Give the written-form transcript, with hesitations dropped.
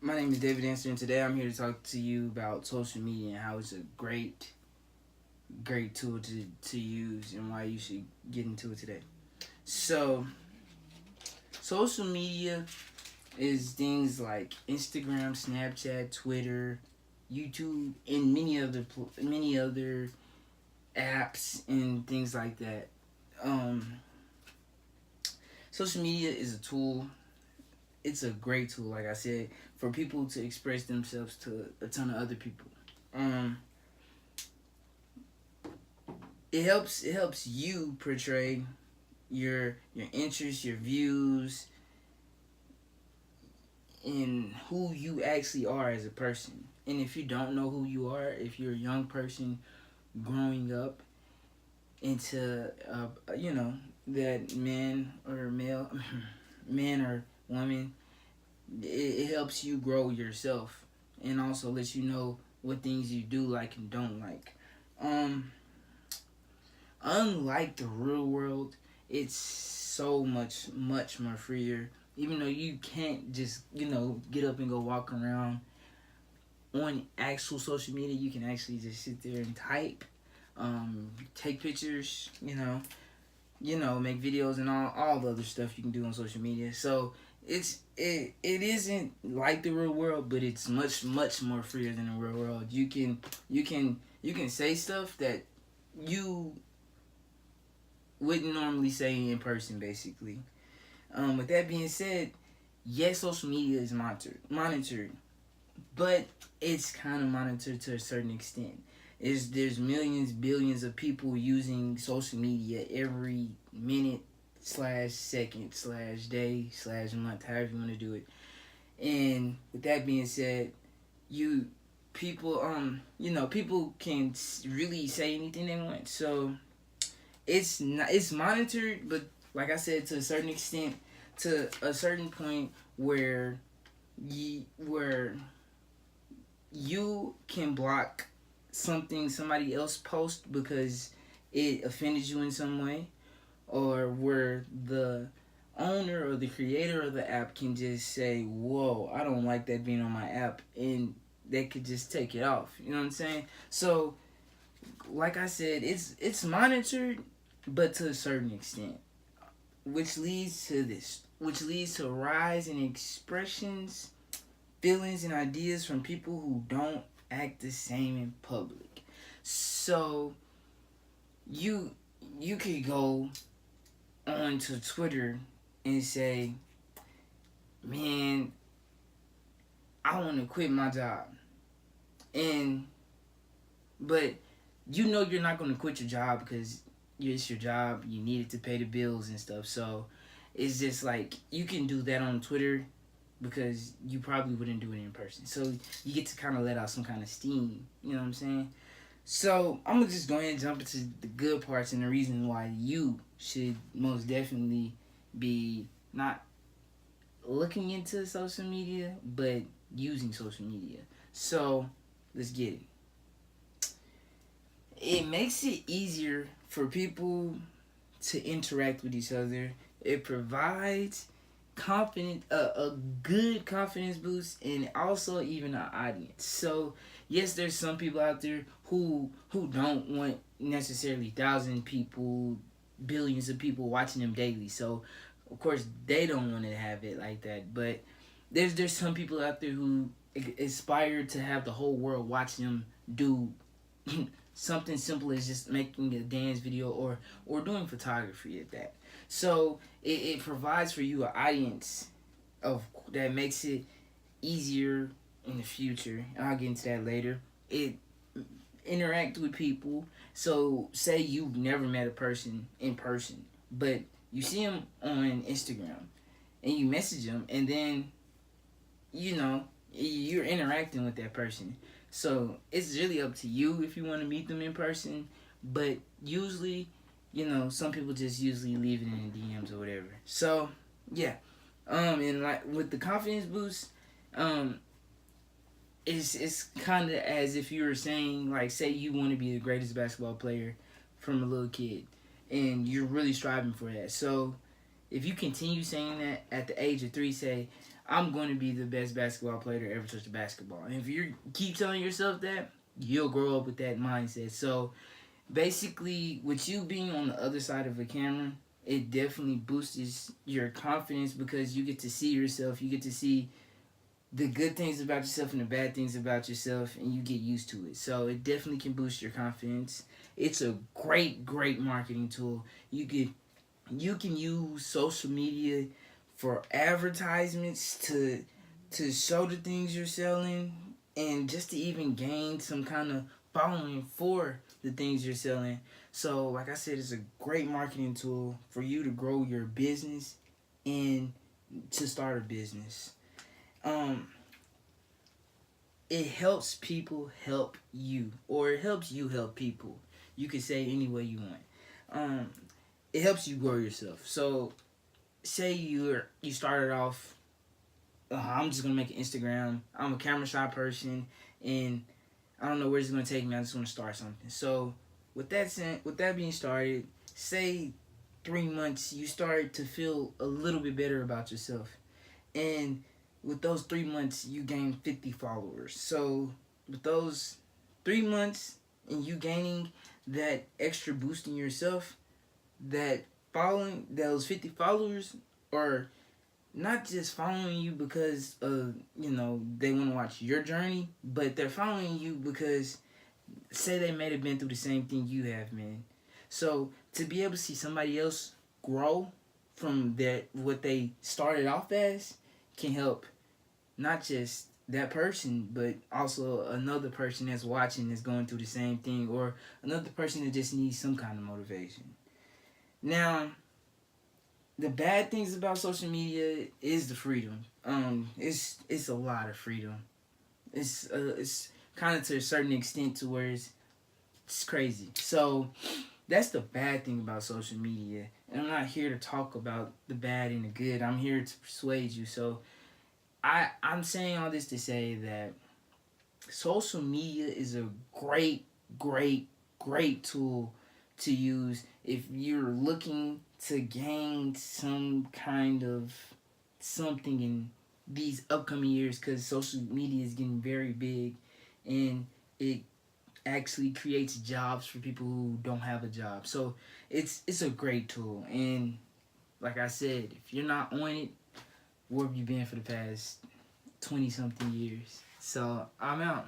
My name is David Answer, and today I'm here to talk to you about social media and how it's a great tool to use and why you should get into it today. So, social media is things like Instagram, Snapchat, Twitter, YouTube, and many other apps and things like that. Um, Social media is a tool. It's a great tool, like I said, for people to express themselves to a ton of other people. Um, it helps you portray your interests, your views, and who you actually are as a person. And if you don't know who you are, if you're a young person growing up into that man or male, man or woman, it helps you grow yourself and also lets you know what things you do like and don't like. Um, Unlike the real world, it's so much more freer. Even though you can't just get up and go walk around on actual social media, you can actually just sit there and type, take pictures, make videos and all the other stuff you can do on social media. So it isn't like the real world, but it's much more freer than the real world. You can say stuff that you wouldn't normally say in person, basically. With that being said, yes, social media is monitored, but it's kind of monitored to a certain extent. There's millions, billions of people using social media every minute slash second slash day slash month, however you want to do it. And with that being said, you people can really say anything they want. So it's monitored, but like I said, to a certain extent, to a certain point where where you can block something somebody else post because it offended you in some way, or where the owner or the creator of the app can just say, "Whoa, I don't like that being on my app," and they could just take it off. You know what I'm saying? So, like I said, it's monitored, but to a certain extent, which leads to a rise in expressions, feelings, and ideas from people who don't act the same in public. So you you could go onto Twitter and say, "Man, I want to quit my job," and but you're not going to quit your job because it's your job. You need it to pay the bills and stuff. So it's just like you can do that on Twitter because you probably wouldn't do it in person. So you get to kind of let out some kind of steam. You know what I'm saying? So I'm gonna just go ahead and jump into the good parts and the reason why you should most definitely be not looking into social media, but using social media. So let's get it. It makes it easier for people to interact with each other. It provides a good confidence boost, and also even an audience. So yes, there's some people out there who don't want necessarily thousand people, billions of people watching them daily. So of course they don't want to have it like that. But there's some people out there who aspire to have the whole world watching them do something simple as just making a dance video or doing photography at that. So it provides for you an audience of that makes it easier in the future. And I'll get into that later. It interact with people. So say you've never met a person in person, but you see them on Instagram and you message them, and then you know you're interacting with that person. So it's really up to you if you want to meet them in person, but usually, some people just usually leave it in the DMs or whatever. So yeah, and like with the confidence boost, um, it's kind of as if you were saying, like, say you want to be the greatest basketball player from a little kid, and you're really striving for that. So if you continue saying that at the age of 3, say, I'm going to be the best basketball player to ever touch the basketball. And if you keep telling yourself that, you'll grow up with that mindset. So basically, with you being on the other side of a camera, it definitely boosts your confidence because you get to see yourself. You get to see the good things about yourself and the bad things about yourself, and you get used to it. So it definitely can boost your confidence. It's a great marketing tool. You can use social media for advertisements to show the things you're selling, and just to even gain some kind of following for the things you're selling. So like I said, it's a great marketing tool for you to grow your business and to start a business. um it helps people help you, or it helps you help people. You can say any way you want. It helps you grow yourself. So say you started off, I'm just gonna make an Instagram. I'm a camera shy person, and I don't know where it's gonna take me. I just want to start something. So with that being started, say 3 months, you start to feel a little bit better about yourself, and with those 3 months, you gain 50 followers. So with those 3 months and you gaining that extra boost in yourself, that following those 50 followers are not just following you because they want to watch your journey, but they're following you because say they may have been through the same thing you have, man. So to be able to see somebody else grow from that what they started off as can help not just that person, but also another person that's watching that's going through the same thing, or another person that just needs some kind of motivation. Now, the bad things about social media is the freedom. It's a lot of freedom. It's kind of to a certain extent to where it's crazy. So that's the bad thing about social media. And I'm not here to talk about the bad and the good. I'm here to persuade you. So I'm saying all this to say that social media is a great tool to use if you're looking to gain some kind of something in these upcoming years, because social media is getting very big, and it actually creates jobs for people who don't have a job. So it's a great tool, and like I said, if you're not on it, where have you been for the past 20 something years? So I'm out.